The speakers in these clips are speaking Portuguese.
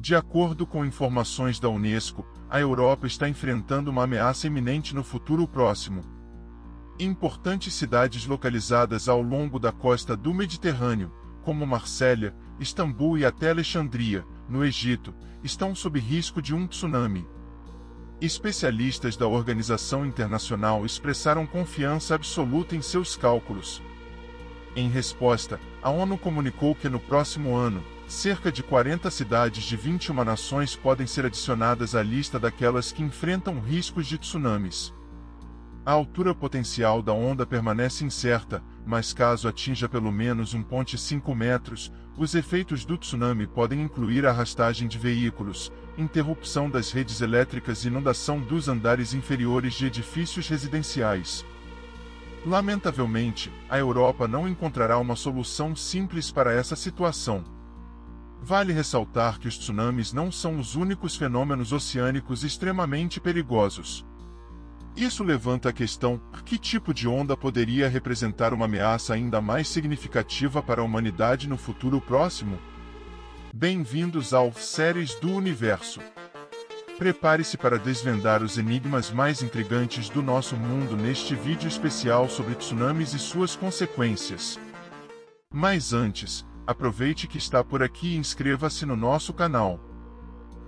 De acordo com informações da Unesco, a Europa está enfrentando uma ameaça iminente no futuro próximo. Importantes cidades localizadas ao longo da costa do Mediterrâneo, como Marsella, Istambul e até Alexandria, no Egito, estão sob risco de um tsunami. Especialistas da organização internacional expressaram confiança absoluta em seus cálculos. Em resposta, a ONU comunicou que no próximo ano, cerca de 40 cidades de 21 nações podem ser adicionadas à lista daquelas que enfrentam riscos de tsunamis. A altura potencial da onda permanece incerta, mas caso atinja pelo menos 1,5 metros, os efeitos do tsunami podem incluir arrastagem de veículos, interrupção das redes elétricas e inundação dos andares inferiores de edifícios residenciais. Lamentavelmente, a Europa não encontrará uma solução simples para essa situação. Vale ressaltar que os tsunamis não são os únicos fenômenos oceânicos extremamente perigosos. Isso levanta a questão: que tipo de onda poderia representar uma ameaça ainda mais significativa para a humanidade no futuro próximo? Bem-vindos ao Séries do Universo. Prepare-se para desvendar os enigmas mais intrigantes do nosso mundo neste vídeo especial sobre tsunamis e suas consequências. Mas antes, aproveite que está por aqui e inscreva-se no nosso canal.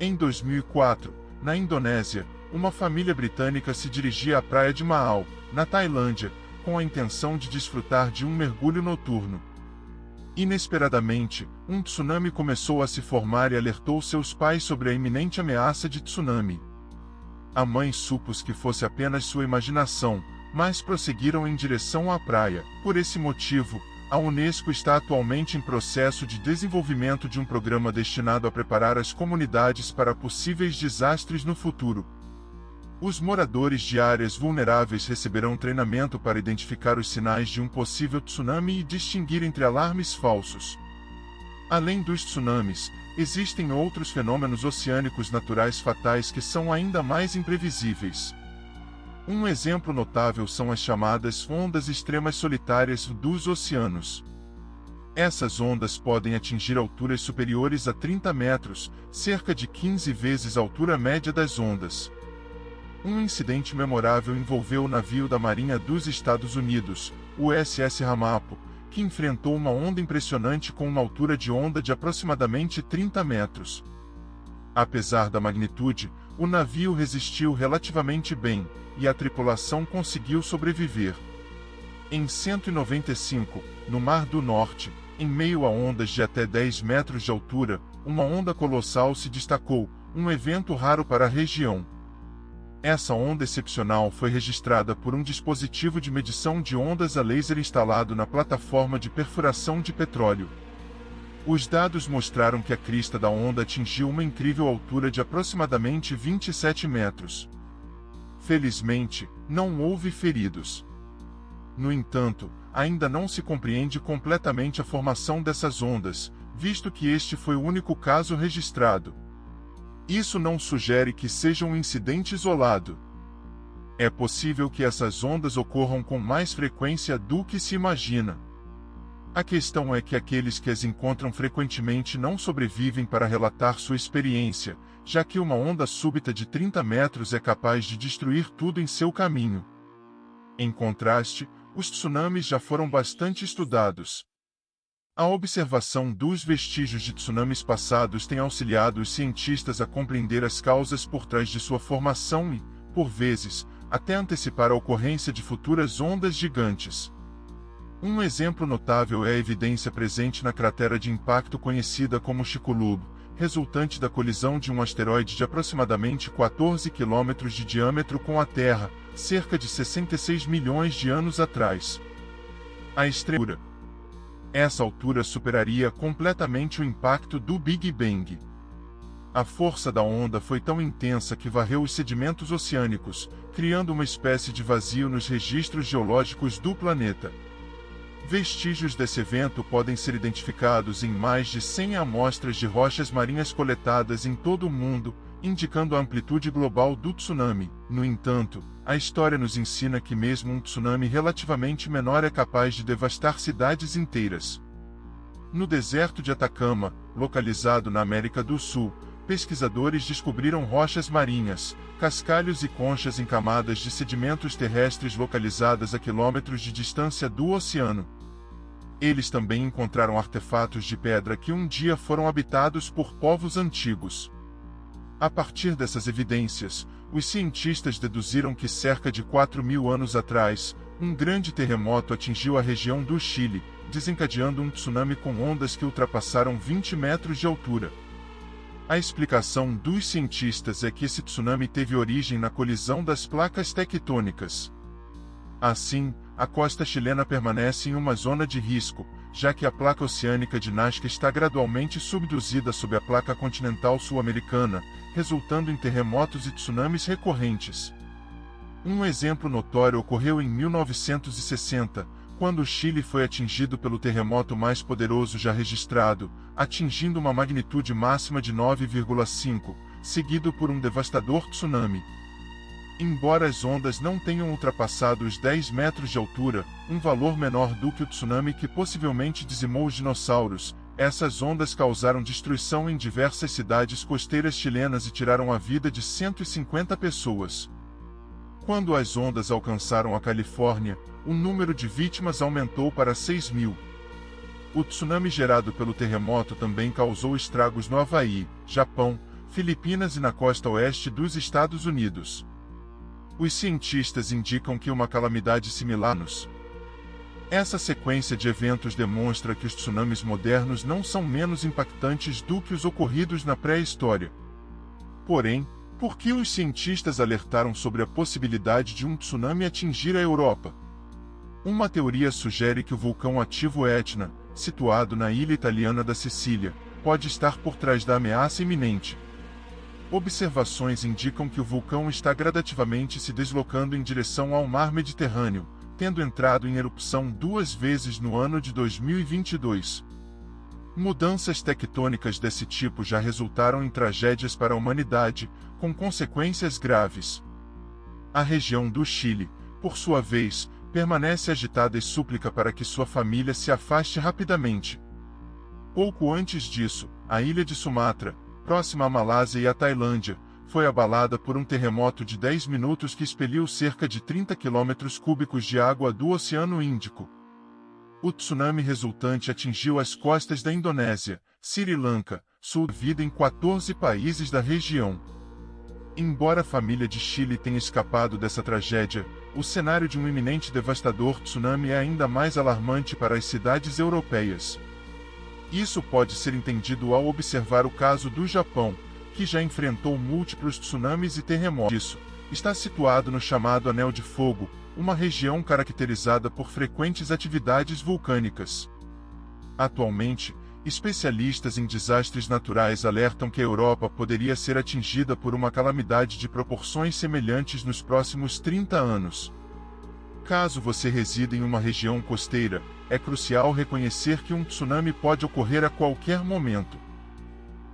Em 2004, na Indonésia, uma família britânica se dirigia à praia de Maal, na Tailândia, com a intenção de desfrutar de um mergulho noturno. Inesperadamente, um tsunami começou a se formar e alertou seus pais sobre a iminente ameaça de tsunami. A mãe supôs que fosse apenas sua imaginação, mas prosseguiram em direção à praia. Por esse motivo, a Unesco está atualmente em processo de desenvolvimento de um programa destinado a preparar as comunidades para possíveis desastres no futuro. Os moradores de áreas vulneráveis receberão treinamento para identificar os sinais de um possível tsunami e distinguir entre alarmes falsos. Além dos tsunamis, existem outros fenômenos oceânicos naturais fatais que são ainda mais imprevisíveis. Um exemplo notável são as chamadas ondas extremas solitárias dos oceanos. Essas ondas podem atingir alturas superiores a 30 metros, cerca de 15 vezes a altura média das ondas. Um incidente memorável envolveu o navio da Marinha dos Estados Unidos, o USS Ramapo, que enfrentou uma onda impressionante com uma altura de onda de aproximadamente 30 metros. Apesar da magnitude, o navio resistiu relativamente bem, e a tripulação conseguiu sobreviver. Em 195, no Mar do Norte, em meio a ondas de até 10 metros de altura, uma onda colossal se destacou, um evento raro para a região. Essa onda excepcional foi registrada por um dispositivo de medição de ondas a laser instalado na plataforma de perfuração de petróleo. Os dados mostraram que a crista da onda atingiu uma incrível altura de aproximadamente 27 metros. Felizmente, não houve feridos. No entanto, ainda não se compreende completamente a formação dessas ondas, visto que este foi o único caso registrado. Isso não sugere que seja um incidente isolado. É possível que essas ondas ocorram com mais frequência do que se imagina. A questão é que aqueles que as encontram frequentemente não sobrevivem para relatar sua experiência, já que uma onda súbita de 30 metros é capaz de destruir tudo em seu caminho. Em contraste, os tsunamis já foram bastante estudados. A observação dos vestígios de tsunamis passados tem auxiliado os cientistas a compreender as causas por trás de sua formação e, por vezes, até antecipar a ocorrência de futuras ondas gigantes. Um exemplo notável é a evidência presente na cratera de impacto conhecida como Chicxulub, resultante da colisão de um asteroide de aproximadamente 14 km de diâmetro com a Terra, cerca de 66 milhões de anos atrás. A estrutura. Essa altura superaria completamente o impacto do Big Bang. A força da onda foi tão intensa que varreu os sedimentos oceânicos, criando uma espécie de vazio nos registros geológicos do planeta. Vestígios desse evento podem ser identificados em mais de 100 amostras de rochas marinhas coletadas em todo o mundo, indicando a amplitude global do tsunami. No entanto, a história nos ensina que mesmo um tsunami relativamente menor é capaz de devastar cidades inteiras. No deserto de Atacama, localizado na América do Sul, pesquisadores descobriram rochas marinhas, cascalhos e conchas em camadas de sedimentos terrestres localizadas a quilômetros de distância do oceano. Eles também encontraram artefatos de pedra que um dia foram habitados por povos antigos. A partir dessas evidências, os cientistas deduziram que cerca de 4.000 anos atrás, um grande terremoto atingiu a região do Chile, desencadeando um tsunami com ondas que ultrapassaram 20 metros de altura. A explicação dos cientistas é que esse tsunami teve origem na colisão das placas tectônicas. Assim, a costa chilena permanece em uma zona de risco, já que a placa oceânica de Nazca está gradualmente subduzida sob a placa continental sul-americana, resultando em terremotos e tsunamis recorrentes. Um exemplo notório ocorreu em 1960, quando o Chile foi atingido pelo terremoto mais poderoso já registrado, atingindo uma magnitude máxima de 9,5, seguido por um devastador tsunami. Embora as ondas não tenham ultrapassado os 10 metros de altura, um valor menor do que o tsunami que possivelmente dizimou os dinossauros, essas ondas causaram destruição em diversas cidades costeiras chilenas e tiraram a vida de 150 pessoas. Quando as ondas alcançaram a Califórnia, o número de vítimas aumentou para 6.000. O tsunami gerado pelo terremoto também causou estragos no Havaí, Japão, Filipinas e na costa oeste dos Estados Unidos. Os cientistas indicam que uma calamidade similar nos. Essa sequência de eventos demonstra que os tsunamis modernos não são menos impactantes do que os ocorridos na pré-história. Porém, por que os cientistas alertaram sobre a possibilidade de um tsunami atingir a Europa? Uma teoria sugere que o vulcão ativo Etna, situado na ilha italiana da Sicília, pode estar por trás da ameaça iminente. Observações indicam que o vulcão está gradativamente se deslocando em direção ao mar Mediterrâneo, tendo entrado em erupção 2 vezes no ano de 2022. Mudanças tectônicas desse tipo já resultaram em tragédias para a humanidade, com consequências graves. A região do Chile, por sua vez, permanece agitada e súplica para que sua família se afaste rapidamente. Pouco antes disso, a ilha de Sumatra, próxima à Malásia e à Tailândia, foi abalada por um terremoto de 10 minutos que expeliu cerca de 30 quilômetros cúbicos de água do Oceano Índico. O tsunami resultante atingiu as costas da Indonésia, Sri Lanka, sul da vida em 14 países da região. Embora a família de Chile tenha escapado dessa tragédia, o cenário de um iminente devastador tsunami é ainda mais alarmante para as cidades europeias. Isso pode ser entendido ao observar o caso do Japão, que já enfrentou múltiplos tsunamis e terremotos. Isso está situado no chamado Anel de Fogo, uma região caracterizada por frequentes atividades vulcânicas. Atualmente, especialistas em desastres naturais alertam que a Europa poderia ser atingida por uma calamidade de proporções semelhantes nos próximos 30 anos. Caso você resida em uma região costeira, é crucial reconhecer que um tsunami pode ocorrer a qualquer momento.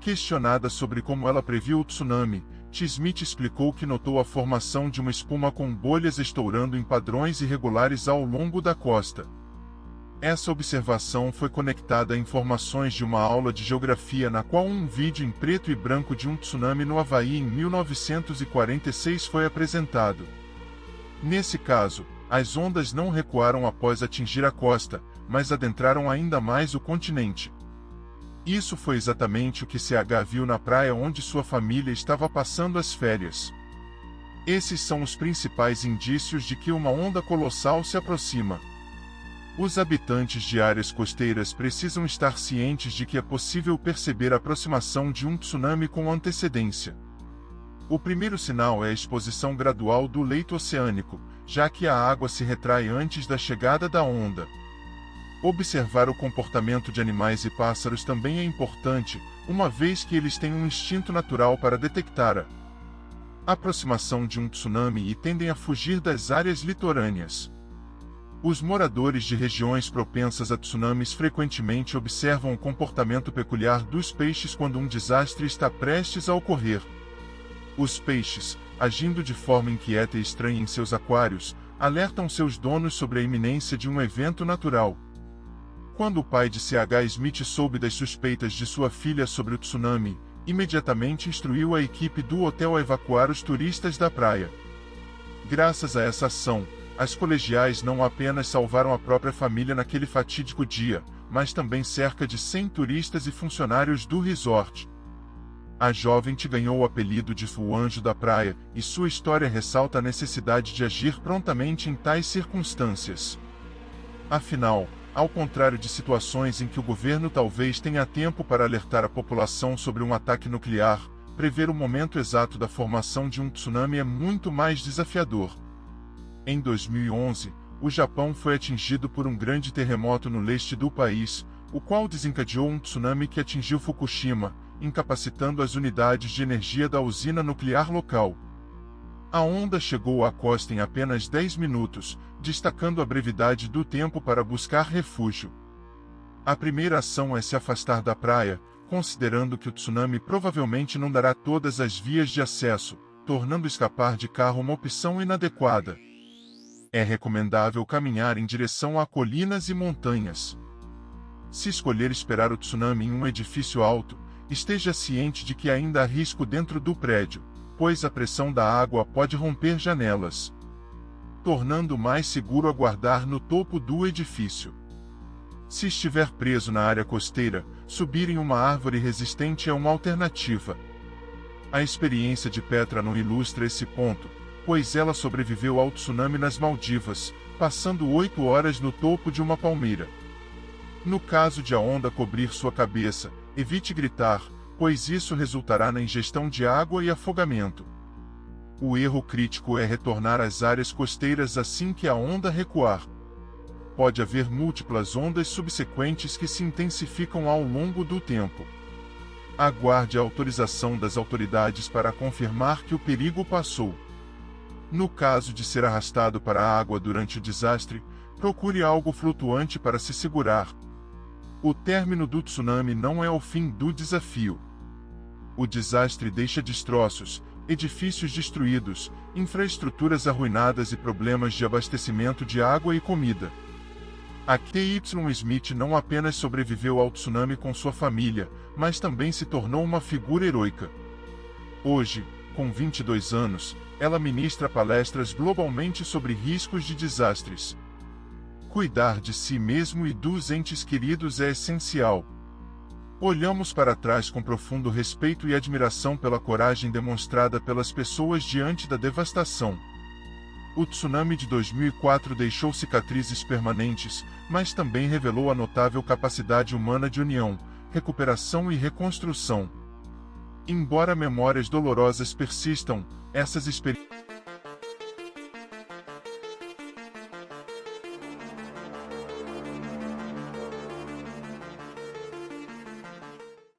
Questionada sobre como ela previu o tsunami, T. Smith explicou que notou a formação de uma espuma com bolhas estourando em padrões irregulares ao longo da costa. Essa observação foi conectada a informações de uma aula de geografia na qual um vídeo em preto e branco de um tsunami no Havaí em 1946 foi apresentado. Nesse caso, as ondas não recuaram após atingir a costa, mas adentraram ainda mais o continente. Isso foi exatamente o que CH viu na praia onde sua família estava passando as férias. Esses são os principais indícios de que uma onda colossal se aproxima. Os habitantes de áreas costeiras precisam estar cientes de que é possível perceber a aproximação de um tsunami com antecedência. O primeiro sinal é a exposição gradual do leito oceânico, já que a água se retrai antes da chegada da onda. Observar o comportamento de animais e pássaros também é importante, uma vez que eles têm um instinto natural para detectar a aproximação de um tsunami e tendem a fugir das áreas litorâneas. Os moradores de regiões propensas a tsunamis frequentemente observam o comportamento peculiar dos peixes quando um desastre está prestes a ocorrer. Os peixes, agindo de forma inquieta e estranha em seus aquários, alertam seus donos sobre a iminência de um evento natural. Quando o pai de CH Smith soube das suspeitas de sua filha sobre o tsunami, imediatamente instruiu a equipe do hotel a evacuar os turistas da praia. Graças a essa ação, as colegiais não apenas salvaram a própria família naquele fatídico dia, mas também cerca de 100 turistas e funcionários do resort. A jovem ganhou o apelido de O Anjo da Praia, e sua história ressalta a necessidade de agir prontamente em tais circunstâncias. Afinal, ao contrário de situações em que o governo talvez tenha tempo para alertar a população sobre um ataque nuclear, prever o momento exato da formação de um tsunami é muito mais desafiador. Em 2011, o Japão foi atingido por um grande terremoto no leste do país, o qual desencadeou um tsunami que atingiu Fukushima, incapacitando as unidades de energia da usina nuclear local. A onda chegou à costa em apenas 10 minutos, destacando a brevidade do tempo para buscar refúgio. A primeira ação é se afastar da praia, considerando que o tsunami provavelmente inundará todas as vias de acesso, tornando escapar de carro uma opção inadequada. É recomendável caminhar em direção a colinas e montanhas. Se escolher esperar o tsunami em um edifício alto, esteja ciente de que ainda há risco dentro do prédio, pois a pressão da água pode romper janelas, tornando mais seguro aguardar no topo do edifício. Se estiver preso na área costeira, subir em uma árvore resistente é uma alternativa. A experiência de Petra não ilustra esse ponto, pois ela sobreviveu ao tsunami nas Maldivas, passando 8 horas no topo de uma palmeira. No caso de a onda cobrir sua cabeça, evite gritar, pois isso resultará na ingestão de água e afogamento. O erro crítico é retornar às áreas costeiras assim que a onda recuar. Pode haver múltiplas ondas subsequentes que se intensificam ao longo do tempo. Aguarde a autorização das autoridades para confirmar que o perigo passou. No caso de ser arrastado para a água durante o desastre, procure algo flutuante para se segurar. O término do tsunami não é o fim do desafio. O desastre deixa destroços, edifícios destruídos, infraestruturas arruinadas e problemas de abastecimento de água e comida. A K.Y. Smith não apenas sobreviveu ao tsunami com sua família, mas também se tornou uma figura heroica. Hoje, com 22 anos, ela ministra palestras globalmente sobre riscos de desastres. Cuidar de si mesmo e dos entes queridos é essencial. Olhamos para trás com profundo respeito e admiração pela coragem demonstrada pelas pessoas diante da devastação. O tsunami de 2004 deixou cicatrizes permanentes, mas também revelou a notável capacidade humana de união, recuperação e reconstrução. Embora memórias dolorosas persistam, essas experiências